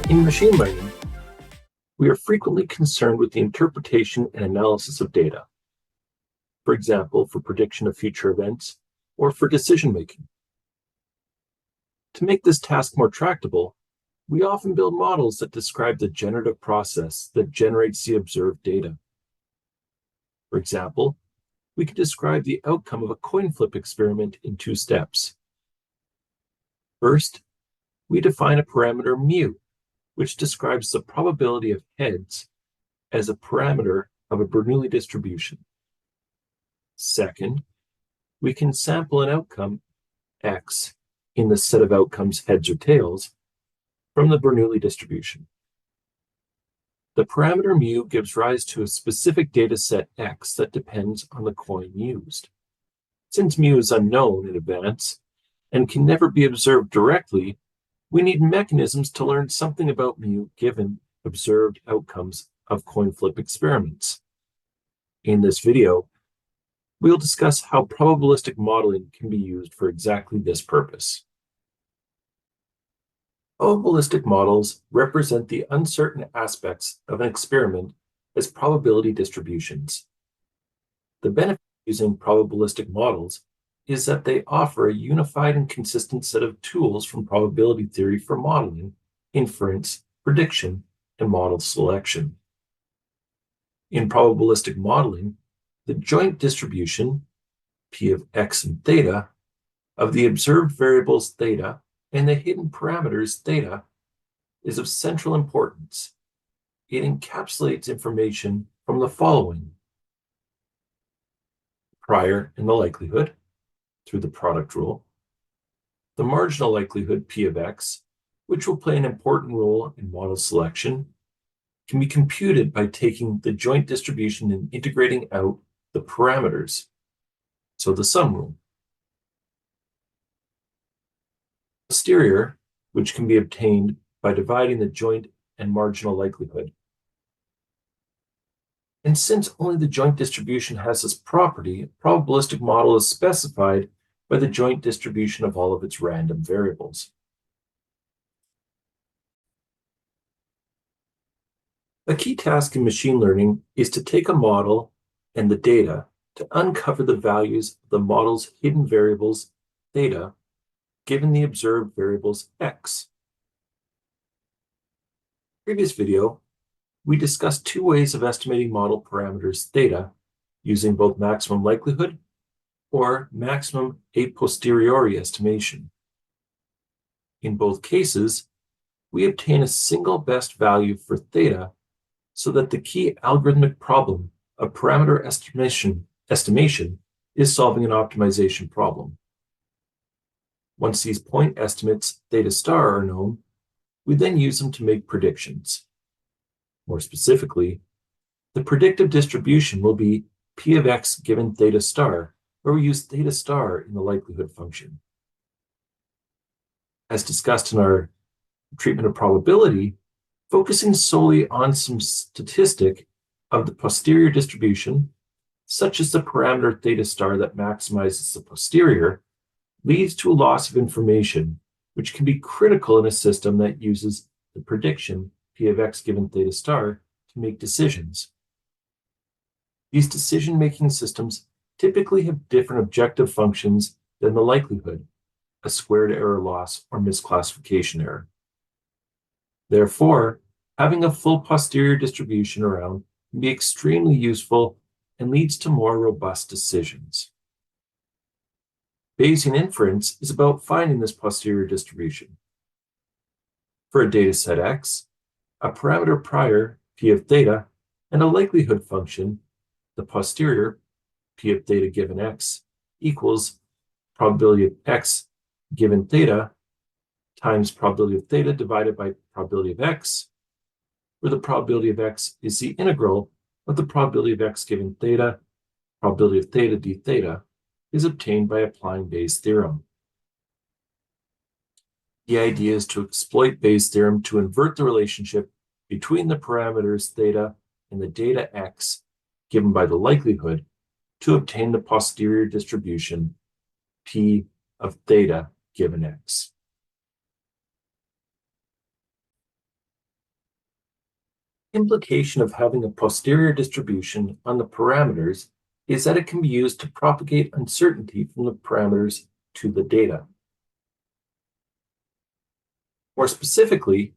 In machine learning, we are frequently concerned with the interpretation and analysis of data, for example, for prediction of future events or for decision making. To make this task more tractable, we often build models that describe the generative process that generates the observed data. For example, we could describe the outcome of a coin flip experiment in 2 steps. First, we define a parameter mu, which describes the probability of heads as a parameter of a Bernoulli distribution. Second, we can sample an outcome, x, in the set of outcomes heads or tails, from the Bernoulli distribution. The parameter mu gives rise to a specific data set x that depends on the coin used. Since mu is unknown in advance and can never be observed directly, we need mechanisms to learn something about mu given observed outcomes of coin flip experiments. In this video, we'll discuss how probabilistic modeling can be used for exactly this purpose. Probabilistic models represent the uncertain aspects of an experiment as probability distributions. The benefit of using probabilistic models is that they offer a unified and consistent set of tools from probability theory for modeling, inference, prediction, and model selection. In probabilistic modeling, the joint distribution, P of x and theta, of the observed variables theta and the hidden parameters theta is of central importance. It encapsulates information from the following: prior and the likelihood through the product rule, the marginal likelihood P of x, which will play an important role in model selection, can be computed by taking the joint distribution and integrating out the parameters, so the sum rule. Posterior, which can be obtained by dividing the joint and marginal likelihood. And since only the joint distribution has this property, a probabilistic model is specified by the joint distribution of all of its random variables. A key task in machine learning is to take a model and the data to uncover the values of the model's hidden variables theta given the observed variables x. In the previous video, we discussed 2 ways of estimating model parameters theta using both maximum likelihood or maximum a posteriori estimation. In both cases, we obtain a single best value for theta so that the key algorithmic problem of parameter estimation is solving an optimization problem. Once these point estimates theta star are known, we then use them to make predictions. More specifically, the predictive distribution will be P of x given theta star, where we use theta star in the likelihood function. As discussed in our treatment of probability, focusing solely on some statistic of the posterior distribution, such as the parameter theta star that maximizes the posterior, leads to a loss of information, which can be critical in a system that uses the prediction P of x given theta star to make decisions. These decision-making systems typically have different objective functions than the likelihood, a squared error loss or misclassification error. Therefore, having a full posterior distribution around can be extremely useful and leads to more robust decisions. Bayesian inference is about finding this posterior distribution. For a dataset X, a parameter prior, P of theta, and a likelihood function, the posterior, P of theta given X, equals probability of X given theta times probability of theta divided by probability of X, where the probability of X is the integral of the probability of X given theta, probability of theta d theta, is obtained by applying Bayes' theorem. The idea is to exploit Bayes' theorem to invert the relationship between the parameters theta and the data x given by the likelihood to obtain the posterior distribution P of theta given x. Implication of having a posterior distribution on the parameters is that it can be used to propagate uncertainty from the parameters to the data. More specifically,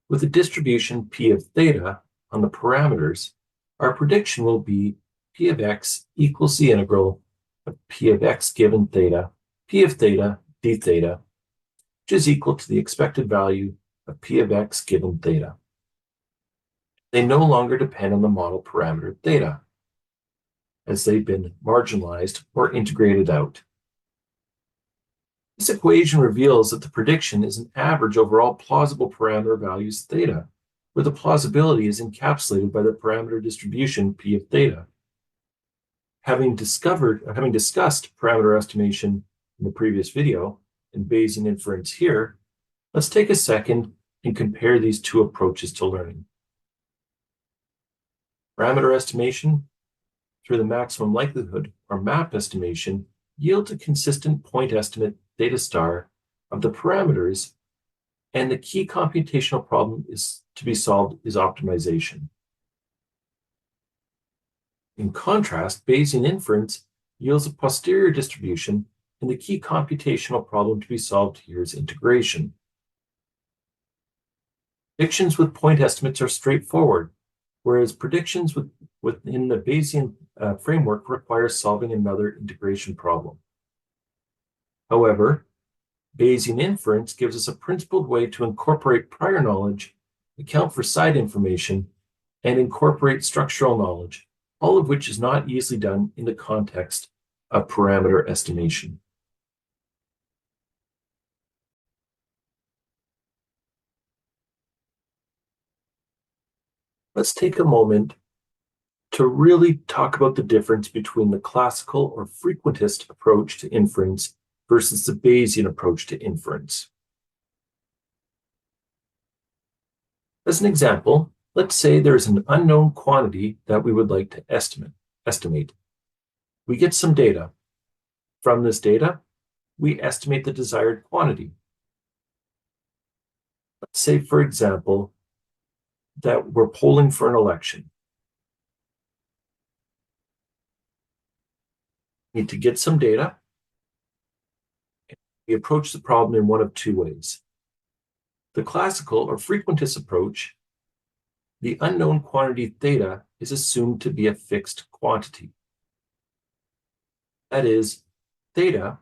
with a distribution P of theta on the parameters, our prediction will be P of x equals the integral of P of x given theta, P of theta d theta, which is equal to the expected value of P of x given theta. They no longer depend on the model parameter theta, as they've been marginalized or integrated out. This equation reveals that the prediction is an average over all plausible parameter values theta, where the plausibility is encapsulated by the parameter distribution P of theta. Having discussed parameter estimation in the previous video and Bayesian inference here, let's take a second and compare these two approaches to learning. Parameter estimation through the maximum likelihood, or MAP estimation, yields a consistent point estimate theta star of the parameters, and the key computational problem to be solved is optimization. In contrast, Bayesian inference yields a posterior distribution, and the key computational problem to be solved here is integration. Predictions with point estimates are straightforward, whereas predictions within the Bayesian framework require solving another integration problem. However, Bayesian inference gives us a principled way to incorporate prior knowledge, account for side information, and incorporate structural knowledge, all of which is not easily done in the context of parameter estimation. Let's take a moment to really talk about the difference between the classical or frequentist approach to inference versus the Bayesian approach to inference. As an example, let's say there's an unknown quantity that we would like to estimate. We get some data. From this data, we estimate the desired quantity. Let's say, for example, that we're polling for an election. We need to get some data. We approach the problem in one of two ways. The classical or frequentist approach, the unknown quantity theta is assumed to be a fixed quantity. That is, theta,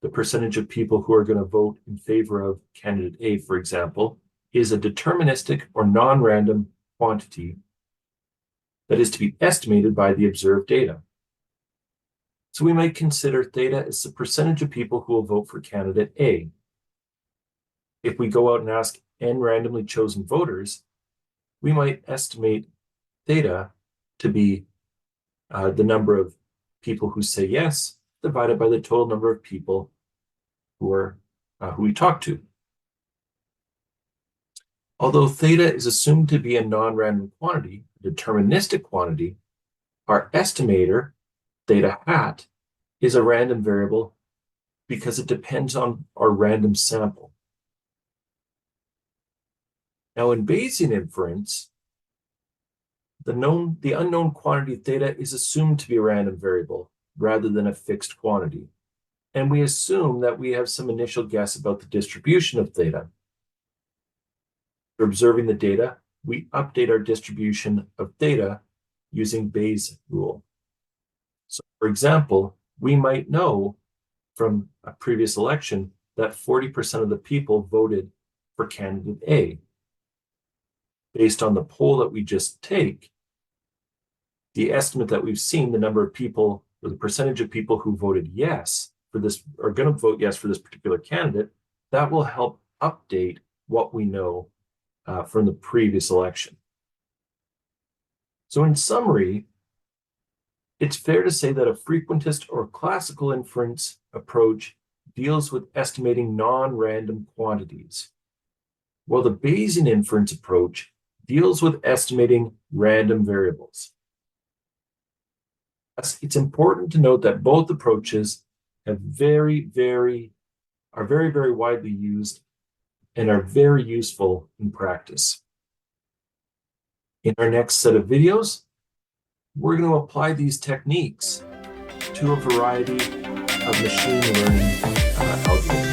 the percentage of people who are going to vote in favor of candidate A, for example, is a deterministic or non-random quantity that is to be estimated by the observed data. So we might consider theta as the percentage of people who will vote for candidate A. If we go out and ask n randomly chosen voters, we might estimate theta to be the number of people who say yes divided by the total number of people who we talk to. Although theta is assumed to be a non-random quantity, a deterministic quantity, our estimator, theta hat, is a random variable because it depends on our random sample. Now in Bayesian inference, the unknown quantity theta is assumed to be a random variable rather than a fixed quantity. And we assume that we have some initial guess about the distribution of theta. For observing the data, we update our distribution of theta using Bayes' rule. So for example, we might know from a previous election that 40% of the people voted for candidate A. Based on the poll that we just take, the estimate that we've seen, the number of people, or the percentage of people who voted yes for this, are going to vote yes for this particular candidate, that will help update what we know from the previous election. So in summary, it's fair to say that a frequentist or classical inference approach deals with estimating non-random quantities, while the Bayesian inference approach deals with estimating random variables. It's important to note that both approaches have very, very widely used and are very useful in practice. In our next set of videos, we're going to apply these techniques to a variety of machine learning algorithms.